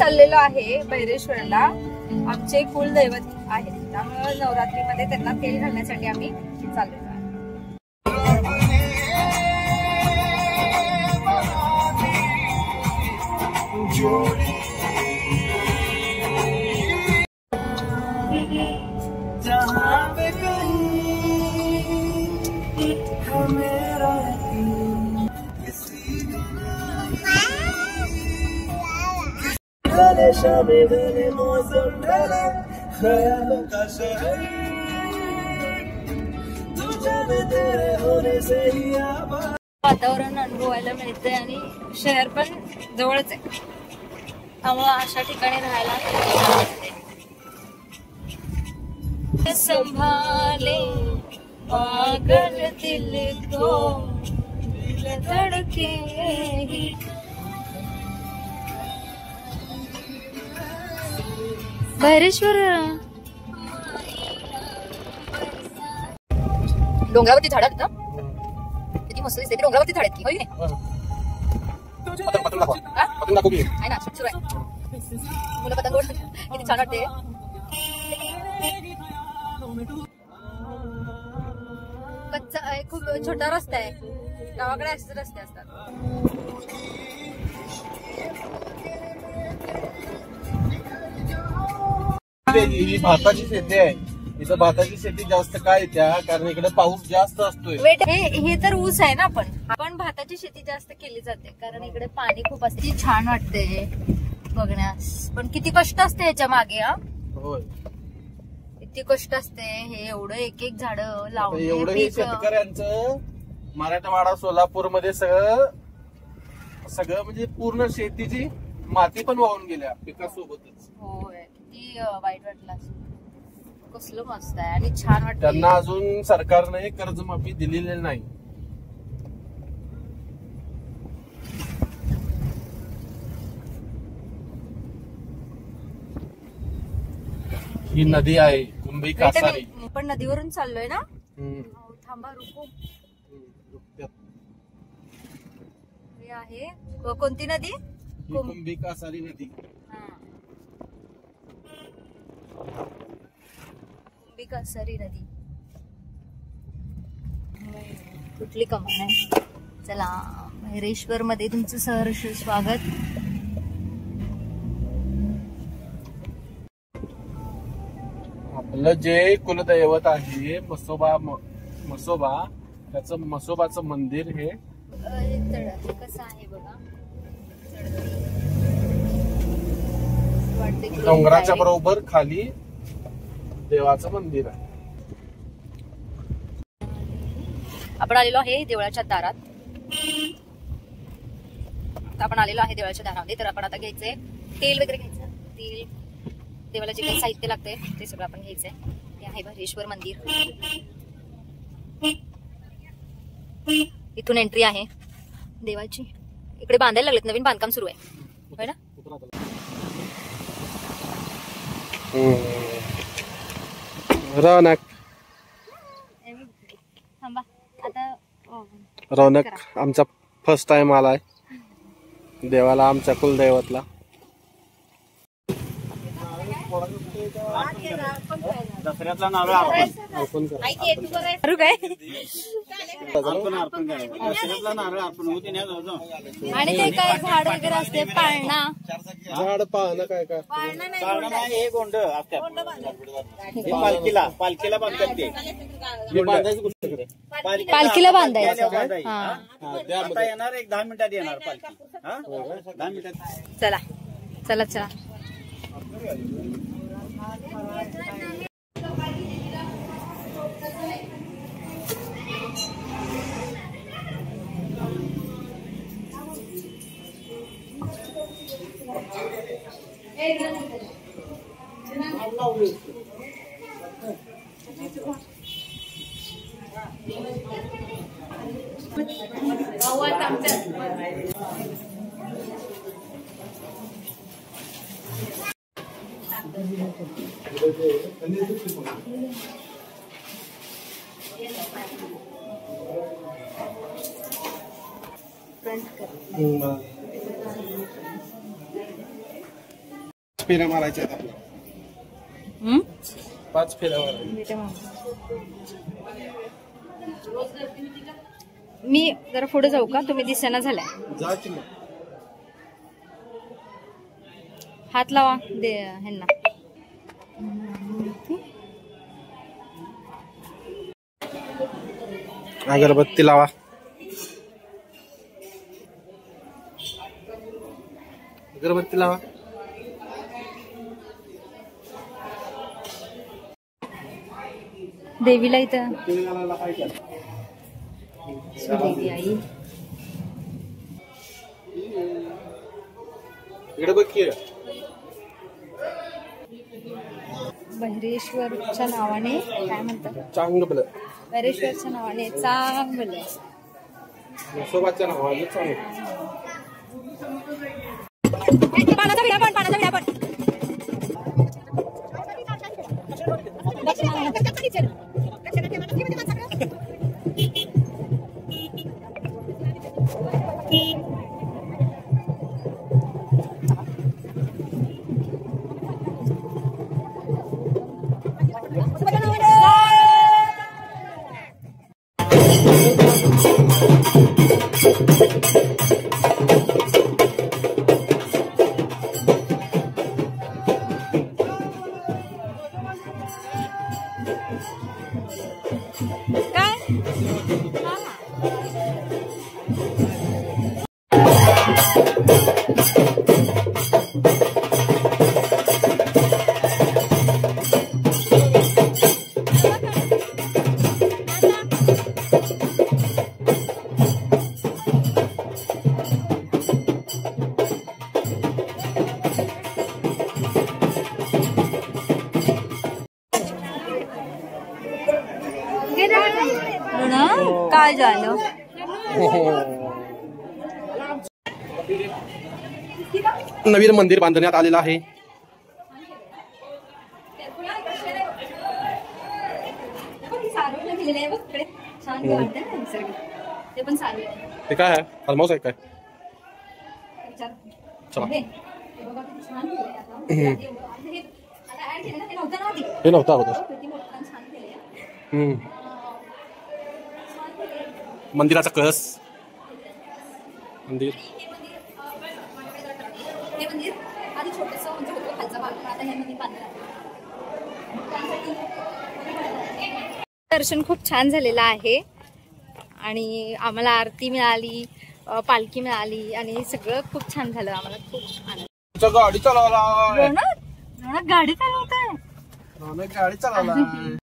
चाललेलो आहे भैरेश्वरला. आमचे कुलदैवत आहे, त्यामुळे नवरात्रीमध्ये त्यांना तेल घालण्यासाठी आम्ही चाललेलो आहे. वातावरण अनुभवायला मिळते आणि शहर पण जवळच आहे, त्यामुळे अशा ठिकाणी राहायला संभाले पागल दिल को दिल धड़के. भैरेश्वर डोंगरावरती झाड आहेत ना, किती मस्त दिसते. डोंगरावरती झाड आहेत की, होय की नाही? आहे ना, सुरू आहे मुलं पतंग उडवतात. किती छान वाटते. कच्चा खूप छोटा रस्ता आहे, गावाकडे असेच रस्ते असतात. ही भाताची शेती आहे. इथं भाताची शेती जास्त काय त्या कारण इकडे पाऊस जास्त असतोय. हे तर ऊस आहे ना, पण भाताची शेती जास्त केली जाते कारण इकडे पाणी खूप असते. छान वाटते बघण्यास, पण किती कष्ट असते याच्या मागे. होय, किती कष्ट असते. हे एवढं एक एक झाड लावून एवढं हे शेतकऱ्यांचं मराठवाडा सोलापूर मध्ये सगळं म्हणजे पूर्ण शेतीची माती पण वाहून गेल्या पिकासोबतच. होय, किती वाईट वाटलं. कसलं मस्त आहे आणि छान वाटतं. त्यांना अजून सरकारने कर्जमाफी दिलेली नाही. ही नदी आहे कुंभी कासारी. पण नदीवरून चाललोय ना. थांबा, रुको. हे आहे कोणती नदी? कुंभी कासारी नदी. कुंभी कासारी नदी. कुठली कमान आहे. चला, भैरेश्वर मध्ये तुमचं सहर्ष स्वागत. आपलं जे कुलदैवत आहे मसोबा त्याचं मसोबाचं मंदिर हे कसं आहे बघा. डोंगराच्या बरोबर खाली देवाचं मंदिर आहे. आपण आलेलो आहे देवळाच्या दारात. आपण आलेलो आहे देवळाच्या दारामध्ये. तर आपण आता घ्यायचंय तेल वगैरे घ्यायचं. तेल, देवाला जे काही साहित्य लागतंय ते सगळं आपण घ्यायचंय. हे आहे भैरेश्वर मंदिर. इथून एंट्री आहे देवाची. इकडे बांधायला लागलेत, नवीन बांधकाम सुरू आहे, होय ना. रौनक रौनक आमचा फर्स्ट टाइम आलाय देवाला, आमच्या कुलदैवतला. दसऱ्यातला नारळ अर्पण दसऱ्यातला नारळ अर्पण होते ना. आणि ते काय झाड वगैरे असते, पाळणा. झाड पाळणं काय काय हे गोंड असतात. पालखीला बांधतात ते. पालखीला बांधायचं. आता येणार, एक 10 मिनिटात येणार पालखी. 10 मिनिटात. चला चला चला. फेऱ्या मारायच्या आहेत आपल्या. हम्म? 5 फेऱ्या मारायच्या. देते मग. मी जरा पुढे जाऊ का? तुम्ही दिसेना झालाय. जा की मग. हात लावा दे ह्यांना. अगरबत्ती लावा. अगरबत्ती लावा. देवीला इथं तेल घालायला काय काय? देवी आई. इकडे बघ की. बहिरेश्वरच्या नावाने काय म्हणतात? चांगलं. बहिरेश्वरच्या नावाने चांगलं. नसोबाच्या नावाने चांगलं. पाण्याचा विडा पण, पाण्याचा विडा पण. काय झालं? नवीन मंदिर बांधण्यात आलेलं आहे. ते काय आहे? फार्म हाऊस आहे काय? चला. हे नव्हतं अगोदर. मंदिराचा कळस. मंदिर हे मंदिर आधी छोटंसं म्हणजे होतं खालचा भाग, पण आता हे मंदिर बांधलं आहे. दर्शन खूप छान झालेलं आहे आणि आम्हाला आरती मिळाली, पालखी मिळाली आणि सगळं खूप छान झालं. आम्हाला खूप आनंद. गाडी चालवला. गाडी चालवत आहे. गाडी चालवला.